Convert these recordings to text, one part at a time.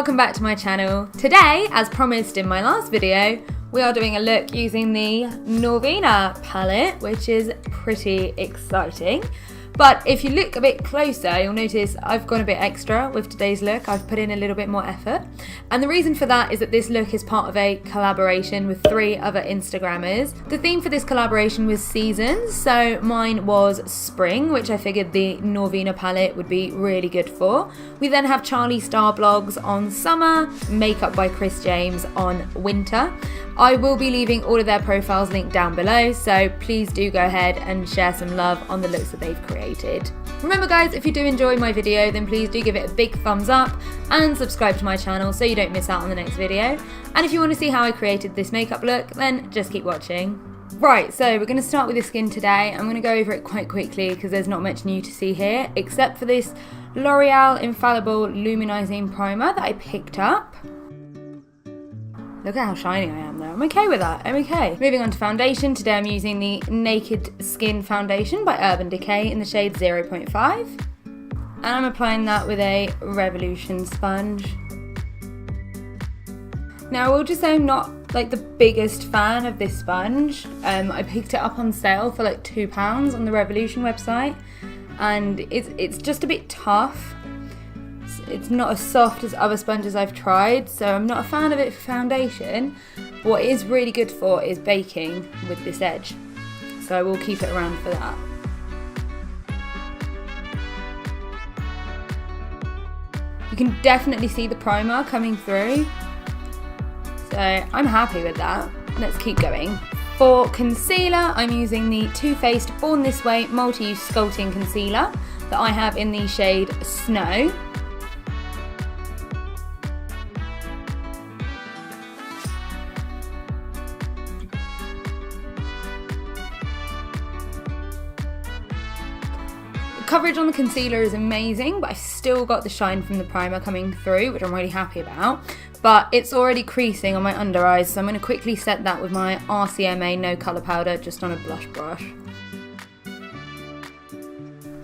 welcome back to my channel. Today, as promised in my last video, we are doing a look using the Norvina palette, which is pretty exciting. But if you look a bit closer, you'll notice I've gone a bit extra with today's look. I've put in a little bit more effort. And the reason for that is that this look is part of a collaboration with 3 other Instagrammers. The theme for this collaboration was seasons, so mine was spring, which I figured the Norvina palette would be really good for. We then have Charlie Star Blogs on summer, Makeup by Chris James on winter. I will be leaving all of their profiles linked down below, so please do go ahead and share some love on the looks that they've created. Remember guys, if you do enjoy my video, then please do give it a big thumbs up and subscribe to my channel so you don't miss out on the next video. And if you want to see how I created this makeup look, then just keep watching. Right, so we're going to start with the skin today. I'm going to go over it quite quickly because there's not much new to see here, except for this L'Oreal Infallible Luminising Primer that I picked up. Look at how shiny I am though. I'm okay with that. I'm okay. Moving on to foundation. Today I'm using the Naked Skin Foundation by Urban Decay in the shade 0.5. And I'm applying that with a Revolution sponge. Now I will just say I'm not like the biggest fan of this sponge. I picked it up on sale for like £2 on the Revolution website. And it's just a bit tough. It's not as soft as other sponges I've tried, so I'm not a fan of it for foundation. But what it is really good for is baking with this edge, so I will keep it around for that. You can definitely see the primer coming through, so I'm happy with that. Let's keep going. For concealer, I'm using the Too Faced Born This Way Multi-Use Sculpting Concealer that I have in the shade Snow. Coverage on the concealer is amazing, but I've still got the shine from the primer coming through, which I'm really happy about. But it's already creasing on my under eyes, so I'm going to quickly set that with my RCMA No Colour Powder just on a blush brush.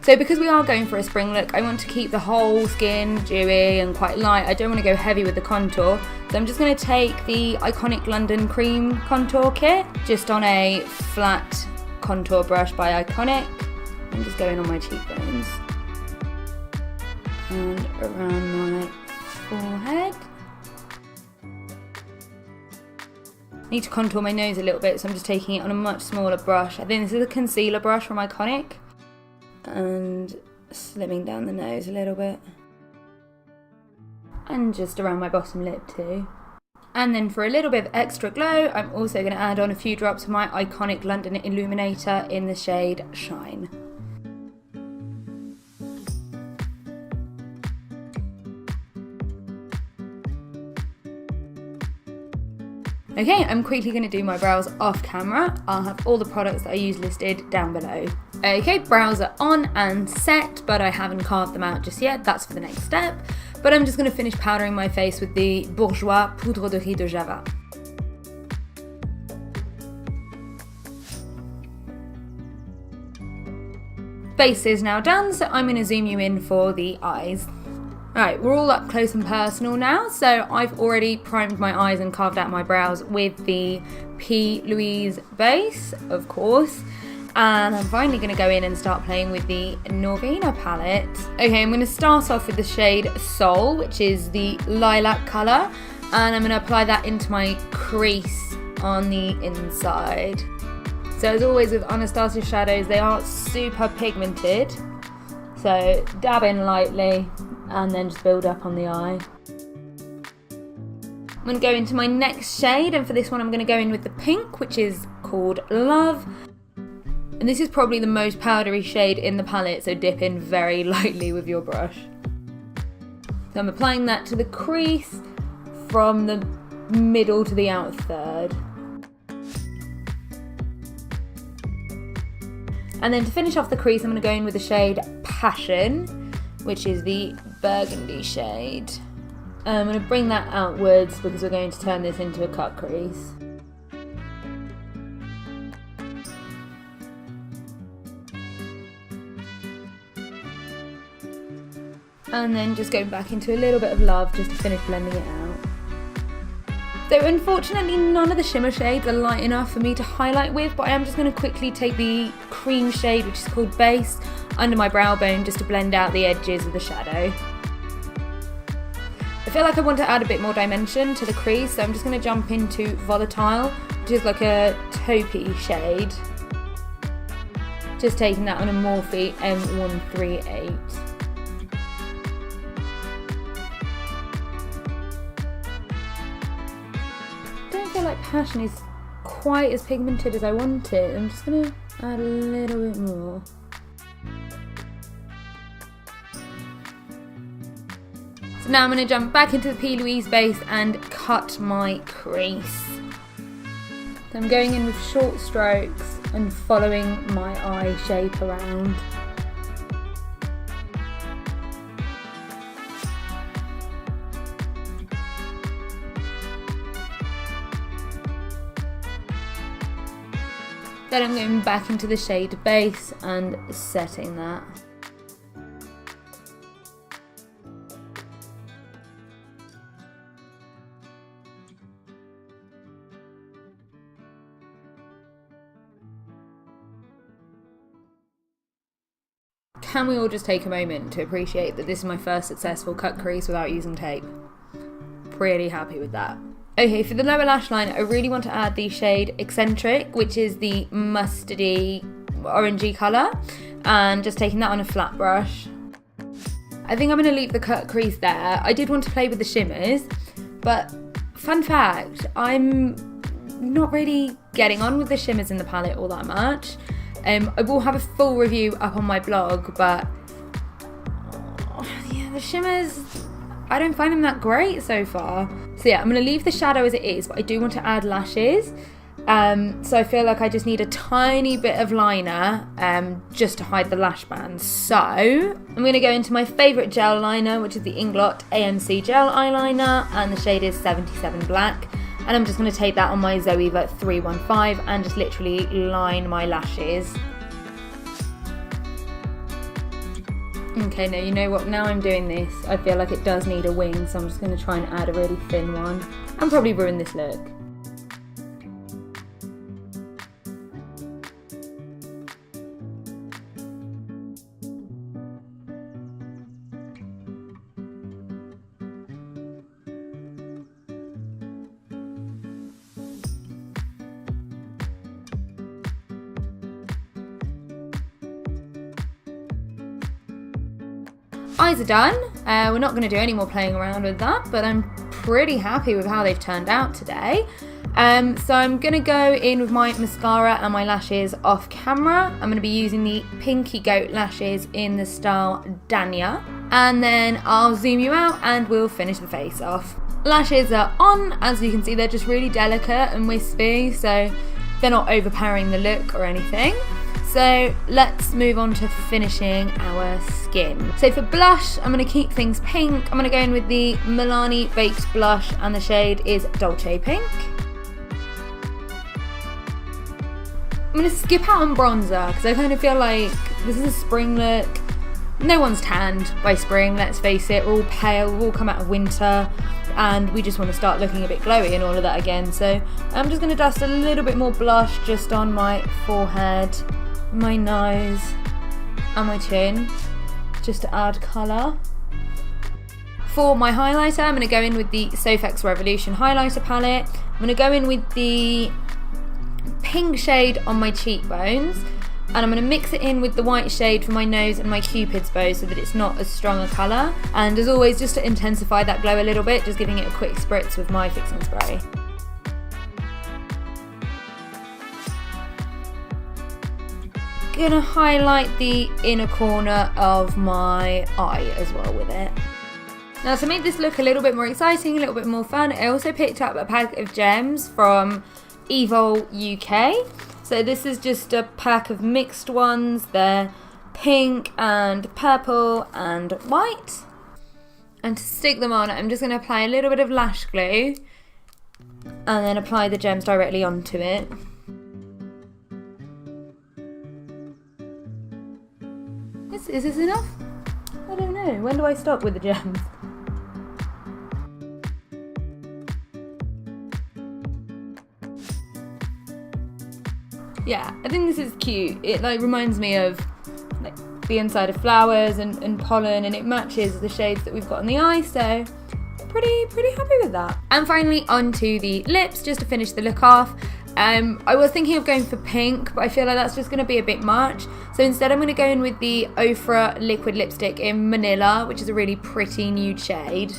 So because we are going for a spring look, I want to keep the whole skin dewy and quite light. I don't want to go heavy with the contour, so I'm just going to take the Iconic London Cream Contour Kit just on a flat contour brush by Iconic. I'm just going on my cheekbones and around my forehead. I need to contour my nose a little bit, so I'm just taking it on a much smaller brush. I think this is a concealer brush from Iconic, and slimming down the nose a little bit, and just around my bottom lip too. And then for a little bit of extra glow, I'm also going to add on a few drops of my Iconic London Illuminator in the shade Shine. Okay, I'm quickly going to do my brows off camera. I'll have all the products that I use listed down below. Okay, brows are on and set, but I haven't carved them out just yet. That's for the next step. But I'm just going to finish powdering my face with the Bourjois Poudre de Riz de Java. Base is now done, so I'm going to zoom you in for the eyes. Alright, we're all up close and personal now, so I've already primed my eyes and carved out my brows with the P. Louise base, of course. And I'm finally going to go in and start playing with the Norvina palette. Okay, I'm going to start off with the shade Soul, which is the lilac colour. And I'm going to apply that into my crease on the inside. So as always with Anastasia shadows, they are super pigmented. So dab in lightly and then just build up on the eye. I'm going to go into my next shade, and for this one I'm going to go in with the pink, which is called Love. And this is probably the most powdery shade in the palette, so dip in very lightly with your brush. So I'm applying that to the crease from the middle to the outer third. And then to finish off the crease, I'm going to go in with the shade Passion, which is the burgundy shade. I'm going to bring that outwards because we're going to turn this into a cut crease. And then just going back into a little bit of Love just to finish blending it out. So unfortunately none of the shimmer shades are light enough for me to highlight with, but I am just going to quickly take the cream shade, which is called Base, under my brow bone just to blend out the edges of the shadow. I feel like I want to add a bit more dimension to the crease, so I'm just going to jump into Volatile, which is like a taupey shade. Just taking that on a Morphe M138. I feel like Passion is quite as pigmented as I want it. I'm just going to add a little bit more. So now I'm going to jump back into the P. Louise base and cut my crease. So I'm going in with short strokes and following my eye shape around. Then I'm going back into the shade Base and setting that. Can we all just take a moment to appreciate that this is my first successful cut crease without using tape? Pretty happy with that. Okay, for the lower lash line, I really want to add the shade Eccentric, which is the mustardy, orangey colour, and just taking that on a flat brush. I think I'm going to leave the cut crease there. I did want to play with the shimmers, but fun fact, I'm not really getting on with the shimmers in the palette all that much. I will have a full review up on my blog, but yeah, the shimmers, I don't find them that great so far. So yeah, I'm going to leave the shadow as it is, but I do want to add lashes. So I feel like I just need a tiny bit of liner just to hide the lash bands. So I'm going to go into my favourite gel liner, which is the Inglot AMC Gel Eyeliner, and the shade is 77 Black. And I'm just going to take that on my Zoeva 315 and just literally line my lashes. Okay, now you know what, now I'm doing this, I feel like it does need a wing, so I'm just going to try and add a really thin one and probably ruin this look. Eyes are done. We're not going to do any more playing around with that, but I'm pretty happy with how they've turned out today. So I'm going to go in with my mascara and my lashes off camera. I'm going to be using the Pinky Goat lashes in the style Dania, and then I'll zoom you out and we'll finish the face off. Lashes are on. As you can see, they're just really delicate and wispy, so they're not overpowering the look or anything. So let's move on to finishing our skin. So for blush, I'm going to keep things pink. I'm going to go in with the Milani Baked Blush, and the shade is Dolce Pink. I'm going to skip out on bronzer because I kind of feel like this is a spring look. No one's tanned by spring, let's face it. We're all pale, we've all come out of winter, and we just want to start looking a bit glowy and all of that again. So I'm just going to dust a little bit more blush just on my forehead, my nose and my chin, just to add colour. For my highlighter, I'm going to go in with the Sofx Revolution highlighter palette. I'm going to go in with the pink shade on my cheekbones, and I'm going to mix it in with the white shade for my nose and my Cupid's bow so that it's not as strong a colour. And as always, just to intensify that glow a little bit, just giving it a quick spritz with my fixing spray. Gonna highlight the inner corner of my eye as well with it. Now, to make this look a little bit more exciting, a little bit more fun, I also picked up a pack of gems from Evol UK. So this is just a pack of mixed ones. They're pink and purple and white. And to stick them on, I'm just going to apply a little bit of lash glue and then apply the gems directly onto it. Is this enough? I don't know. When do I stop with the gems? Yeah, I think this is cute. It like reminds me of like the inside of flowers and pollen, and it matches the shades that we've got on the eye, so pretty happy with that. And finally onto the lips, just to finish the look off. I was thinking of going for pink, but I feel like that's just going to be a bit much. So instead I'm going to go in with the Ofra liquid lipstick in Manila, which is a really pretty nude shade.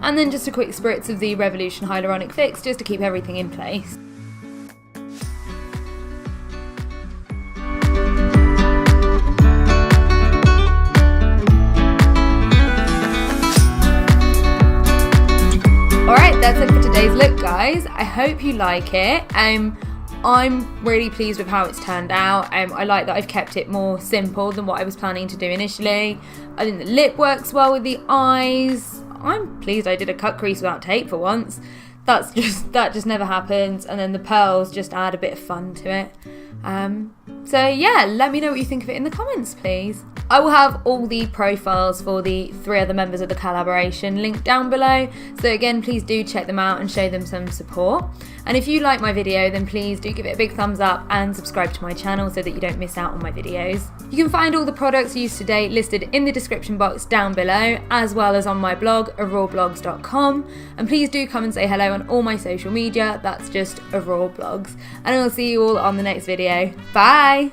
And then just a quick spritz of the Revolution Hyaluronic Fix just to keep everything in place. Alright, that's it for today's look, guys. I hope you like it. I'm really pleased with how it's turned out. I like that I've kept it more simple than what I was planning to do initially. I think the lip works well with the eyes. I'm pleased I did a cut crease without tape for once. That just never happens. And then the pearls just add a bit of fun to it. So yeah, let me know what you think of it in the comments, please. I will have all the profiles for the 3 other members of the collaboration linked down below. So again, please do check them out and show them some support. And if you like my video, then please do give it a big thumbs up and subscribe to my channel so that you don't miss out on my videos. You can find all the products used today listed in the description box down below, as well as on my blog, AuroreBlogs.com. And please do come and say hello on all my social media. That's just AuroreBlogs. And I'll see you all on the next video. Bye!